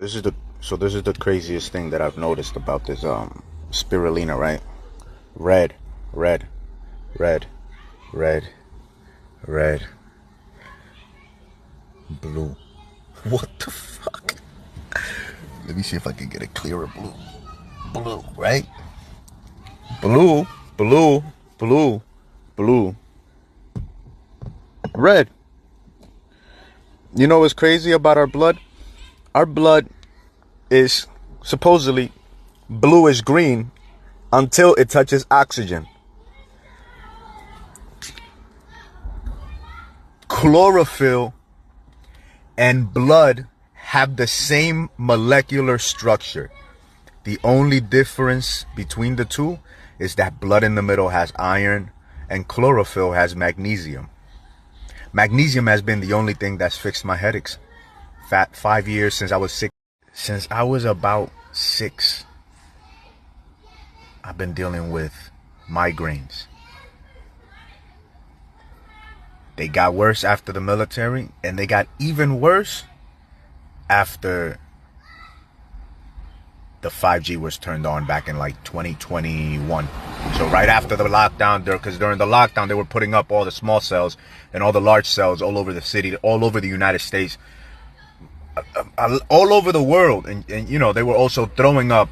This is the craziest thing that I've noticed about this spirulina, right? Red, red, red, red, red, blue. What the fuck? Let me see if I can get a clearer blue. Blue, right? Blue, blue, blue, blue, red. You know what's crazy about our blood? Our blood is supposedly bluish green until it touches oxygen. Chlorophyll and blood have the same molecular structure. The only difference between the two is that blood in the middle has iron and chlorophyll has magnesium. Magnesium has been the only thing that's fixed my headaches. 5 years since I was sick. Since I was about 6, I've been dealing with migraines. They got worse after the military, and they got even worse after the 5G was turned on back in like 2021. So right after the lockdown, because during the lockdown, they were putting up all the small cells and all the large cells all over the city, all over the United States, all over the world. And you know, they were also throwing up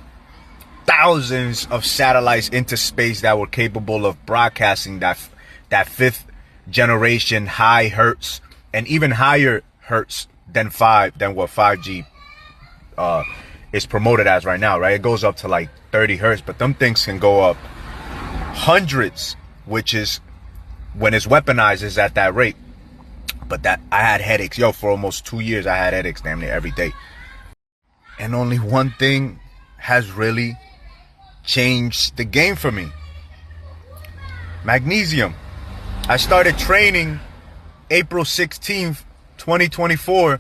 thousands of satellites into space that were capable of broadcasting that 5th generation high hertz and even higher hertz than what 5G is promoted as right now, right? It goes up to like 30 hertz, but them things can go up hundreds, which is when it's weaponized is at that rate. But that I had headaches, yo, for almost 2 years. I had headaches damn near every day. And only one thing has really changed the game for me: magnesium. I started training April 16th, 2024.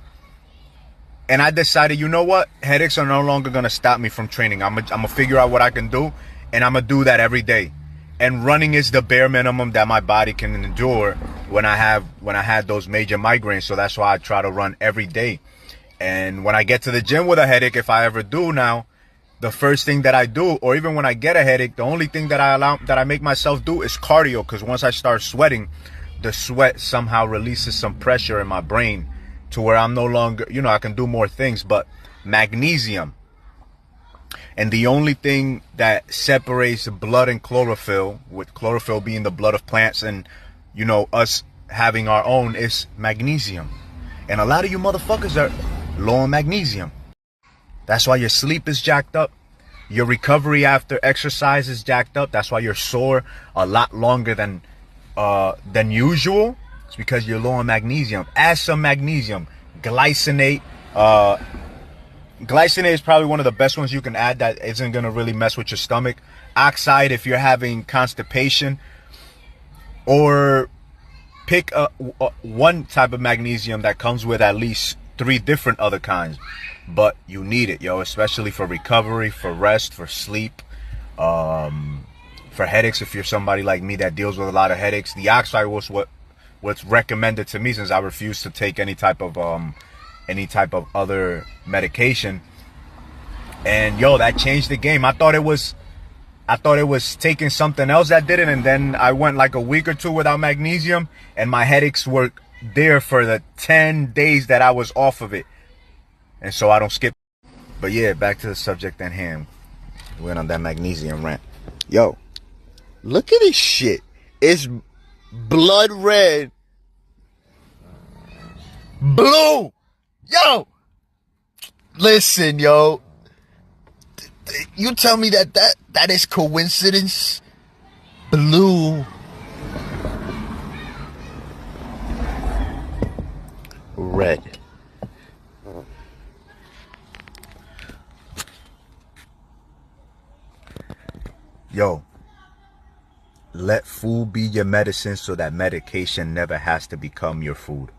And I decided, you know what? Headaches are no longer going to stop me from training. I'm gonna figure out what I can do, and I'm going to do that every day. And running is the bare minimum that my body can endure when I had those major migraines. So that's why I try to run every day. And when I get to the gym with a headache, if I ever do now, the first thing that I do, or even when I get a headache, the only thing that I make myself do is cardio. Because once I start sweating, the sweat somehow releases some pressure in my brain to where I'm no longer, you know, I can do more things. But magnesium, and the only thing that separates blood and chlorophyll, with chlorophyll being the blood of plants and, you know, us having our own, is magnesium. And a lot of you motherfuckers are low on magnesium. That's why your sleep is jacked up. Your recovery after exercise is jacked up. That's why you're sore a lot longer than usual. It's because you're low on magnesium. Add some magnesium. Glycinate. Glycinate is probably one of the best ones you can add that isn't going to really mess with your stomach. Oxide if you're having constipation. Or pick one type of magnesium that comes with at least 3 different other kinds. But you need it, yo, especially for recovery, for rest, for sleep, for headaches. If you're somebody like me that deals with a lot of headaches, the oxide was what's recommended to me, since I refuse to take any type of other medication. And yo, that changed the game. I thought it was taking something else that did it, and then I went like a week or 2 without magnesium, and my headaches were there for the 10 days that I was off of it. And so I don't skip. But yeah, back to the subject at hand. We went on that magnesium rant. Yo, look at this shit. It's blood red, blue. Yo, listen, yo. You tell me that is coincidence? Blue, red. Yo, let food be your medicine so that medication never has to become your food.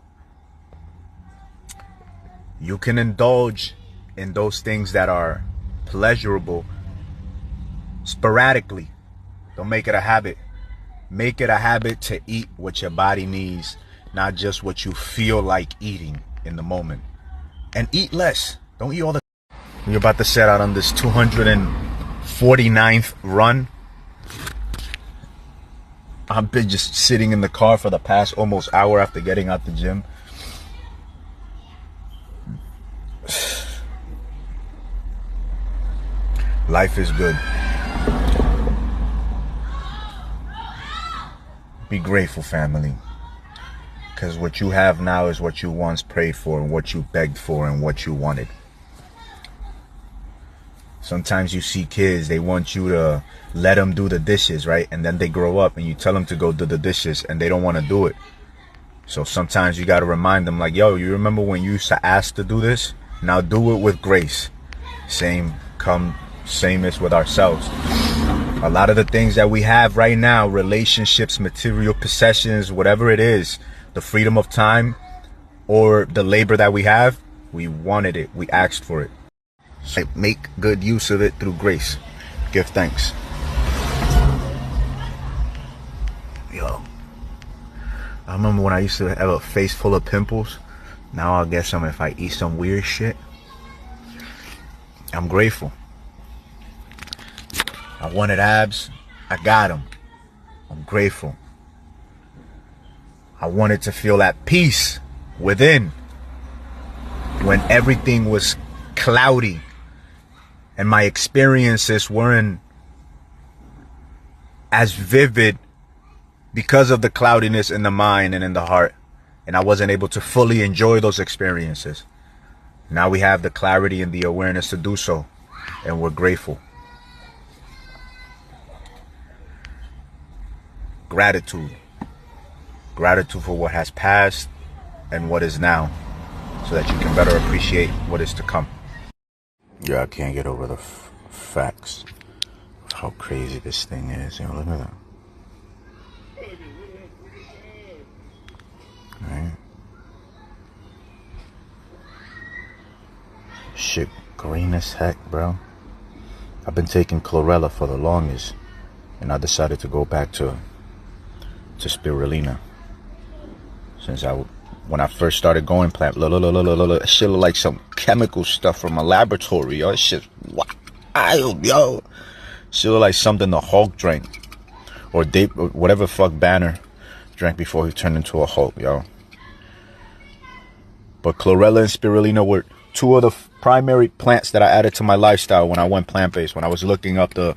You can indulge in those things that are pleasurable sporadically. Don't make it a habit. Make it a habit to eat what your body needs, not just what you feel like eating in the moment. And eat less. Don't eat all the We're about to set out on this 249th run. I've been just sitting in the car for the past almost hour after getting out the gym. Life is good. Be grateful, family. Because what you have now is what you once prayed for and what you begged for and what you wanted. Sometimes you see kids, they want you to let them do the dishes, right? And then they grow up and you tell them to go do the dishes and they don't want to do it. So sometimes you got to remind them like, yo, you remember when you used to ask to do this? Now do it with grace. Sameness with ourselves. A lot of the things that we have right now, relationships, material possessions, whatever it is, the freedom of time or the labor that we have, we wanted it. We asked for it. So make good use of it through grace. Give thanks. Yo, I remember when I used to have a face full of pimples. Now I'll get some if I eat some weird shit. I'm grateful. I wanted abs. I got them. I'm grateful. I wanted to feel that peace within when everything was cloudy and my experiences weren't as vivid because of the cloudiness in the mind and in the heart, and I wasn't able to fully enjoy those experiences. Now we have the clarity and the awareness to do so, and we're grateful. Gratitude for what has passed and what is now, so that you can better appreciate what is to come. Yeah, I can't get over the facts of how crazy this thing is. You know, look at that. Right? Shit, green as heck, bro. I've been taking chlorella for the longest, and I decided to go back to spirulina. Since when I first started going plant, it shit look like some chemical stuff from a laboratory, yo. Shit wild, yo. Shit look like something the Hulk drank, or whatever fuck Banner drank before he turned into a Hulk, yo. But chlorella and spirulina were two of the primary plants that I added to my lifestyle when I went plant-based, when I was looking up the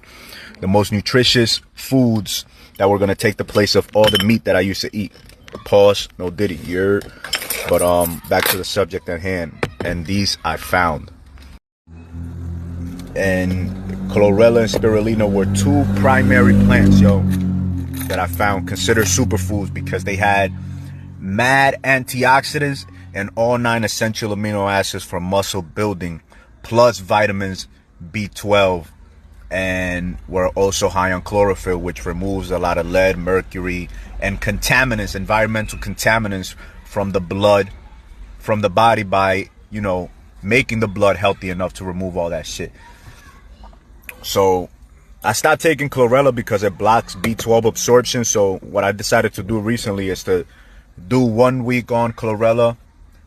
most nutritious foods that were gonna take the place of all the meat that I used to eat. Pause, no diddy, but back to the subject at hand. And these I found. And chlorella and spirulina were two primary plants, yo, that I found considered superfoods because they had mad antioxidants and all 9 essential amino acids for muscle building, plus vitamins B12, and were also high on chlorophyll, which removes a lot of lead, mercury, and contaminants, environmental contaminants from the blood, from the body by, you know, making the blood healthy enough to remove all that shit. So I stopped taking chlorella because it blocks B12 absorption. So what I decided to do recently is to do 1 week on chlorella.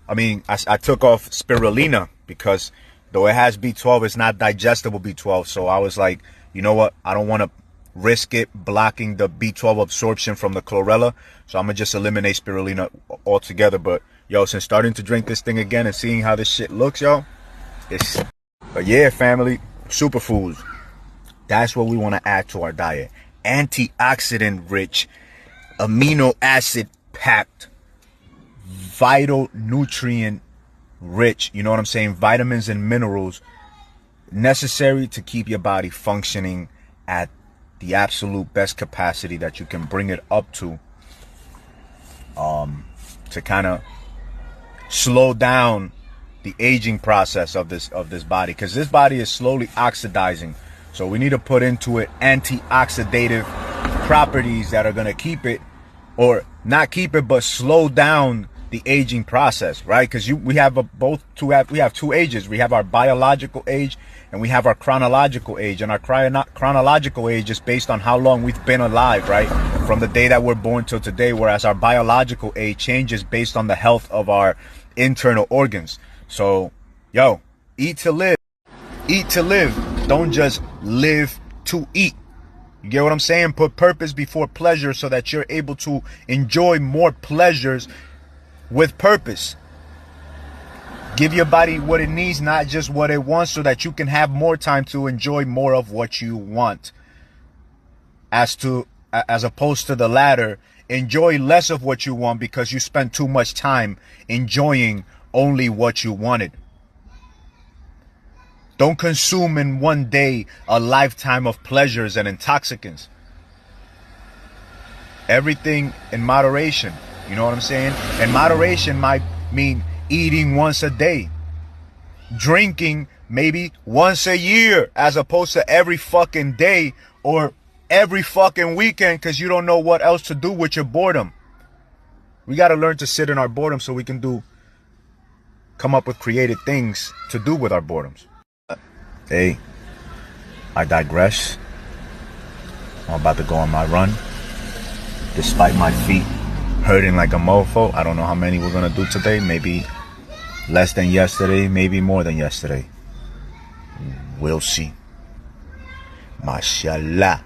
I took off spirulina because though it has B12, it's not digestible B12. So I was like, you know what? I don't want to risk it blocking the B12 absorption from the chlorella. So I'm going to just eliminate spirulina altogether. But, yo, since starting to drink this thing again and seeing how this shit looks, yo, but yeah, family, superfoods. That's what we want to add to our diet. Antioxidant rich, amino acid packed, vital nutrient rich, you know what I'm saying, vitamins and minerals necessary to keep your body functioning at the absolute best capacity that you can bring it up to kind of slow down the aging process of this body, because this body is slowly oxidizing. So we need to put into it antioxidative properties that are going to keep it, or not keep it, but slow down the aging process, right? Because we have two ages. We have our biological age and we have our chronological age. And our chronological age is based on how long we've been alive, right? From the day that we're born till today, whereas our biological age changes based on the health of our internal organs. So, yo, eat to live. Eat to live. Don't just live to eat. You get what I'm saying? Put purpose before pleasure so that you're able to enjoy more pleasures with purpose. Give your body what it needs, not just what it wants, so that you can have more time to enjoy more of what you want. As opposed to the latter, enjoy less of what you want because you spend too much time enjoying only what you wanted. Don't consume in one day a lifetime of pleasures and intoxicants. Everything in moderation. You know what I'm saying? And moderation might mean eating once a day. Drinking maybe once a year as opposed to every fucking day or every fucking weekend because you don't know what else to do with your boredom. We got to learn to sit in our boredom so we can come up with creative things to do with our boredoms. Hey, I digress. I'm about to go on my run. Despite my feet hurting like a mofo. I don't know how many we're going to do today. Maybe less than yesterday. Maybe more than yesterday. We'll see. Mashallah.